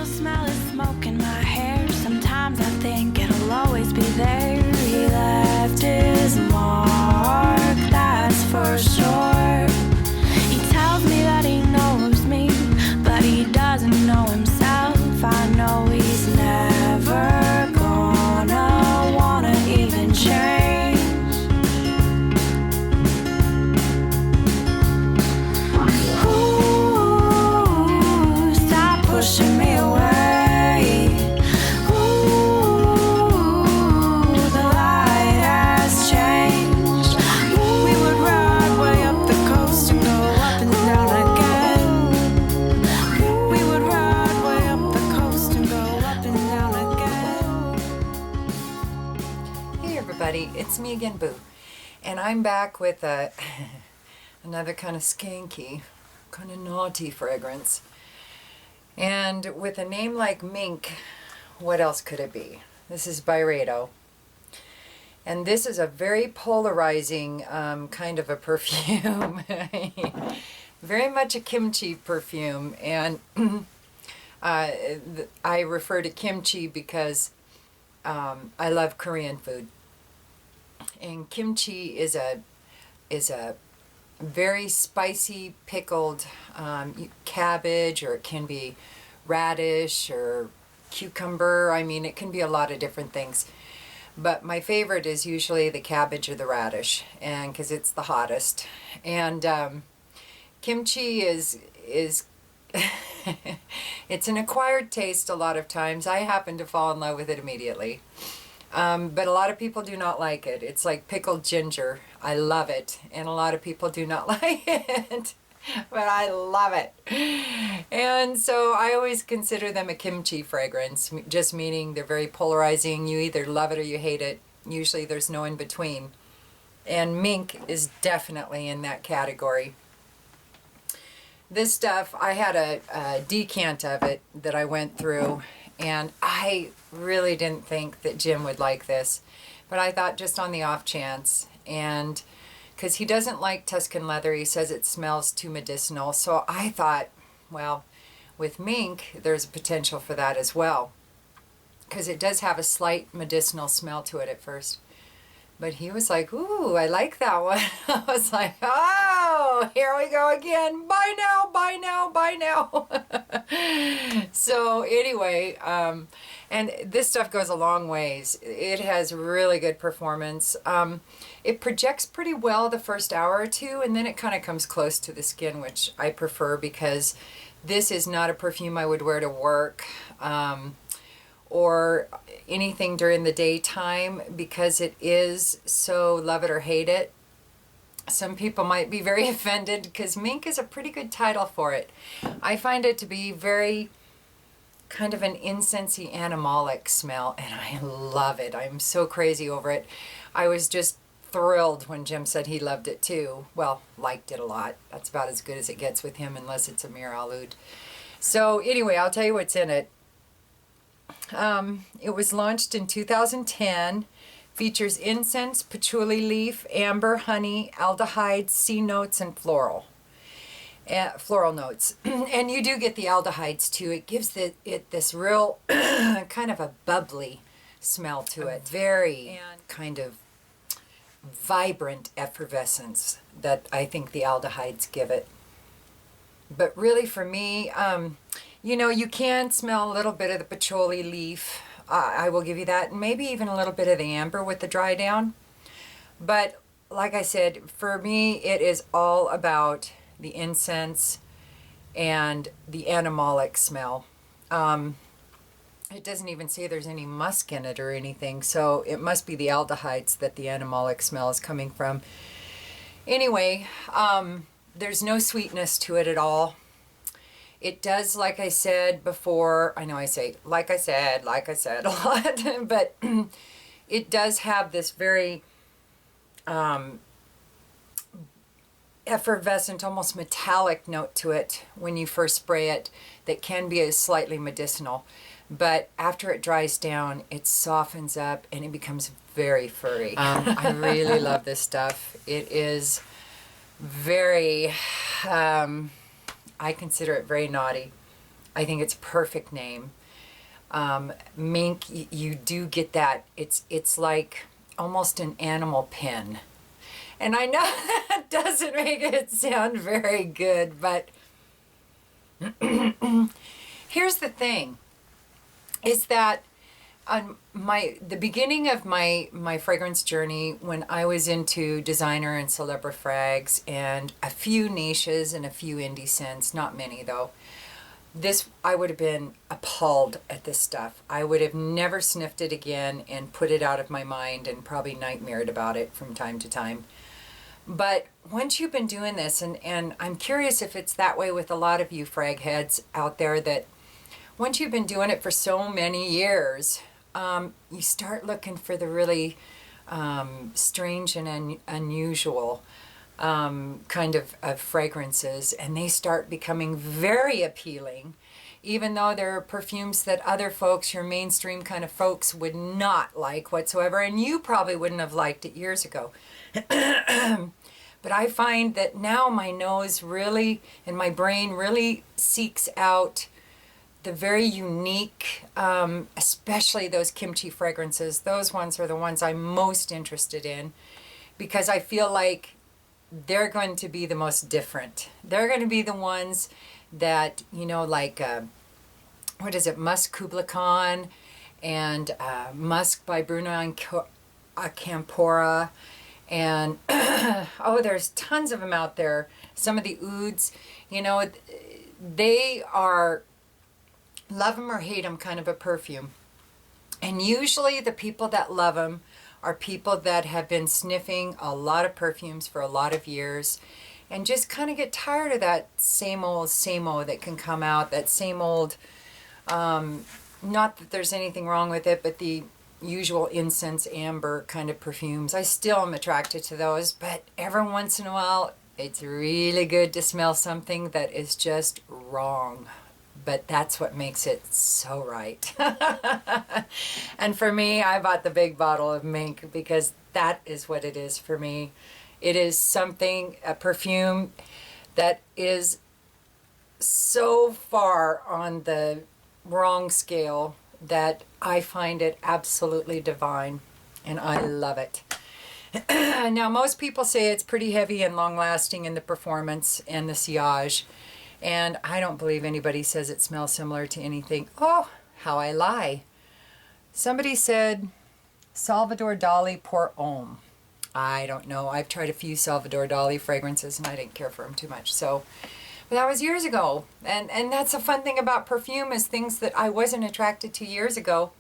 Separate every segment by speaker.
Speaker 1: still smell his smoke in my hair. Sometimes I think it'll always be there. He left his mark, that's for sure. He tells me that he knows me, but he doesn't know himself. I know he's never gonna wanna even change. Ooh, stop pushing me away. Ooh, the light has changed. We would ride way up the coast and go up and down again. We would ride way up the coast and go up and down again.
Speaker 2: Hey everybody, it's me again, Boo, and I'm back with another kind of skanky, kind of naughty fragrance. And with a name like Mink, what else could it be? This is Byredo, and this is a very polarizing kind of a perfume. Very much a kimchi perfume, and I refer to kimchi because I love Korean food. And kimchi is a very spicy pickled cabbage, or it can be radish or cucumber. I mean, it can be a lot of different things. But my favorite is usually the cabbage or the radish, and because it's the hottest. And kimchi is it's an acquired taste a lot of times. I happen to fall in love with it immediately. But a lot of people do not like it. It's like pickled ginger. I love it. And a lot of people do not like it. But I love it. And so I always consider them a kimchi fragrance, just meaning they're very polarizing. You either love it or you hate it. Usually there's no in between. And Mink is definitely in that category. This stuff, I had a decant of it that I went through, and I really didn't think that Jim would like this, but I thought just on the off chance, and because he doesn't like Tuscan leather, he says it smells too medicinal, so I thought, well, with Mink, there's a potential for that as well, because it does have a slight medicinal smell to it at first. But he was like, ooh, I like that one. I was like, oh, here we go again. Bye now, bye now, bye now. So anyway, and this stuff goes a long ways. It has really good performance. It projects pretty well the first hour or two, and then it kind of comes close to the skin, which I prefer, because this is not a perfume I would wear to work. Or anything during the daytime, because it is so love it or hate it. Some people might be very offended, because Mink is a pretty good title for it. I find it to be very kind of an incensey animalic smell, and I love it. I'm so crazy over it. I was just thrilled when Jim said he loved it too. Well, liked it a lot. That's about as good as it gets with him, unless it's a Mir Alud. So anyway, I'll tell you what's in it. It was launched in 2010, features incense, patchouli leaf, amber, honey, aldehyde, sea notes, and floral notes. And you do get the aldehydes too. It gives it this real kind of a bubbly smell to it. Very kind of vibrant effervescence that I think the aldehydes give it. But really for me, you know, you can smell a little bit of the patchouli leaf. I will give you that. And maybe even a little bit of the amber with the dry down. But like I said, for me, it is all about the incense and the animalic smell. It doesn't even say there's any musk in it or anything. So it must be the aldehydes that the animalic smell is coming from. Anyway, there's no sweetness to it at all. It does, like I said before, I know I say like I said a lot, but it does have this very effervescent, almost metallic note to it when you first spray it that can be slightly medicinal. But after it dries down, it softens up and it becomes very furry. I really love this stuff. It is very, I consider it very naughty. I think it's a perfect name. Mink, you do get that. It's like almost an animal pen. And I know that doesn't make it sound very good, but here's the thing, is that on the beginning of my fragrance journey, when I was into designer and celebra frags and a few niches and a few indie scents, not many though, I would have been appalled at this stuff. I would have never sniffed it again and put it out of my mind and probably nightmared about it from time to time. But once you've been doing this, and I'm curious if it's that way with a lot of you frag heads out there, that once you've been doing it for so many years, you start looking for the really strange and unusual kind of fragrances, and they start becoming very appealing, even though they're perfumes that other folks, your mainstream kind of folks, would not like whatsoever, and you probably wouldn't have liked it years ago. But I find that now my nose really, and my brain really seeks out the very unique, especially those kimchi fragrances. Those ones are the ones I'm most interested in, because I feel like they're going to be the most different. They're going to be the ones that, you know, like, what is it, Musk Kubla Khan and Musk by Bruno Campora. And, oh, there's tons of them out there. Some of the ouds, you know, they are love them or hate them kind of a perfume. And usually the people that love them are people that have been sniffing a lot of perfumes for a lot of years and just kind of get tired of that same old that can come out, that same old, not that there's anything wrong with it, but the usual incense, amber kind of perfumes. I still am attracted to those, but every once in a while, it's really good to smell something that is just wrong. But that's what makes it so right. And for me, I bought the big bottle of Mink because that is what it is for me. It is something, a perfume that is so far on the wrong scale that I find it absolutely divine, and I love it. Now, most people say it's pretty heavy and long-lasting in the performance and the sillage, and I don't believe anybody says it smells similar to anything. Oh, how I lie. Somebody said Salvador Dali Pour Homme. I don't know. I've tried a few Salvador Dali fragrances, and I didn't care for them too much, so... But that was years ago, and that's a fun thing about perfume, is things that I wasn't attracted to years ago,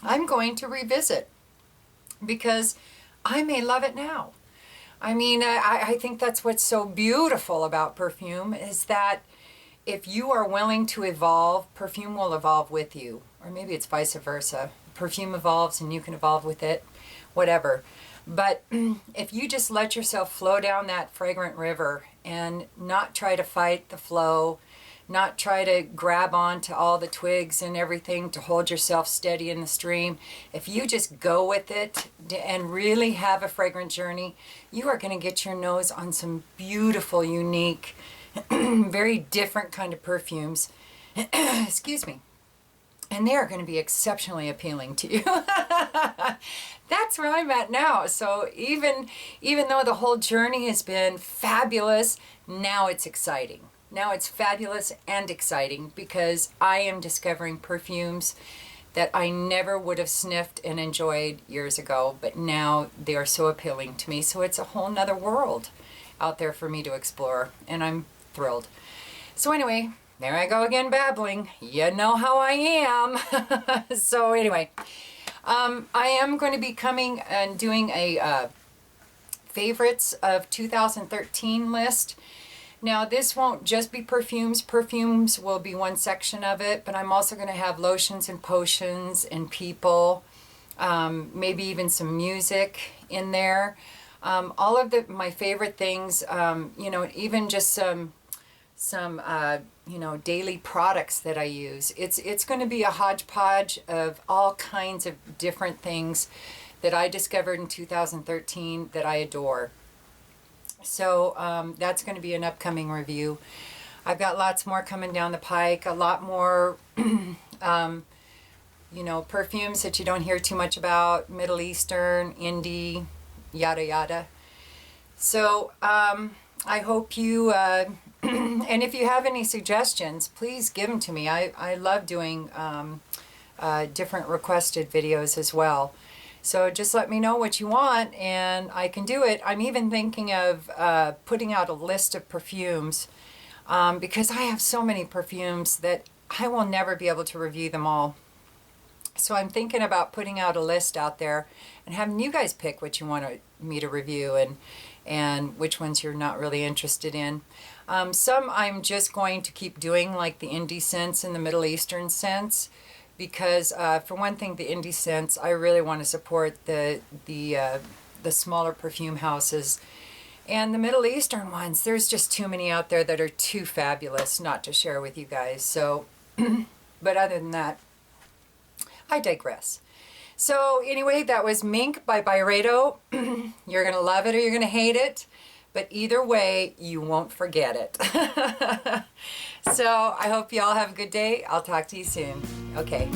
Speaker 2: I'm going to revisit, because I may love it now. I mean, I think that's what's so beautiful about perfume, is that if you are willing to evolve, perfume will evolve with you. Or maybe it's vice versa. Perfume evolves and you can evolve with it, whatever. But if you just let yourself flow down that fragrant river and not try to fight the flow, not try to grab onto all the twigs and everything to hold yourself steady in the stream, if you just go with it and really have a fragrant journey, you are going to get your nose on some beautiful, unique, very different kind of perfumes. Excuse me. And they are going to be exceptionally appealing to you. That's where I'm at now. So even though the whole journey has been fabulous, now it's exciting. Now it's fabulous and exciting because I am discovering perfumes that I never would have sniffed and enjoyed years ago, but now they are so appealing to me. So it's a whole nother world out there for me to explore, and I'm thrilled. So anyway, there I go again babbling. You know how I am. So anyway, I am going to be coming and doing a favorites of 2013 list. Now, this won't just be perfumes. Perfumes will be one section of it, but I'm also going to have lotions and potions and people, maybe even some music in there. All of my favorite things, you know, even just some you know, daily products that I use. It's going to be a hodgepodge of all kinds of different things that I discovered in 2013 that I adore. So that's going to be an upcoming review. I've got lots more coming down the pike, a lot more, you know, perfumes that you don't hear too much about, Middle Eastern, indie, yada yada. So I hope you, and if you have any suggestions, please give them to me. I love doing different requested videos as well. So just let me know what you want and I can do it. I'm even thinking of putting out a list of perfumes because I have so many perfumes that I will never be able to review them all. So I'm thinking about putting out a list out there and having you guys pick what you want me to review and which ones you're not really interested in. Some I'm just going to keep doing, like the indie scents and the Middle Eastern scents, because for one thing, the indie scents, I really want to support the smaller perfume houses. And the Middle Eastern ones, there's just too many out there that are too fabulous not to share with you guys. So, but other than that, I digress. So anyway, that was Mink by Byredo. You're going to love it or you're going to hate it. But either way, you won't forget it. So I hope you all have a good day. I'll talk to you soon. Okay,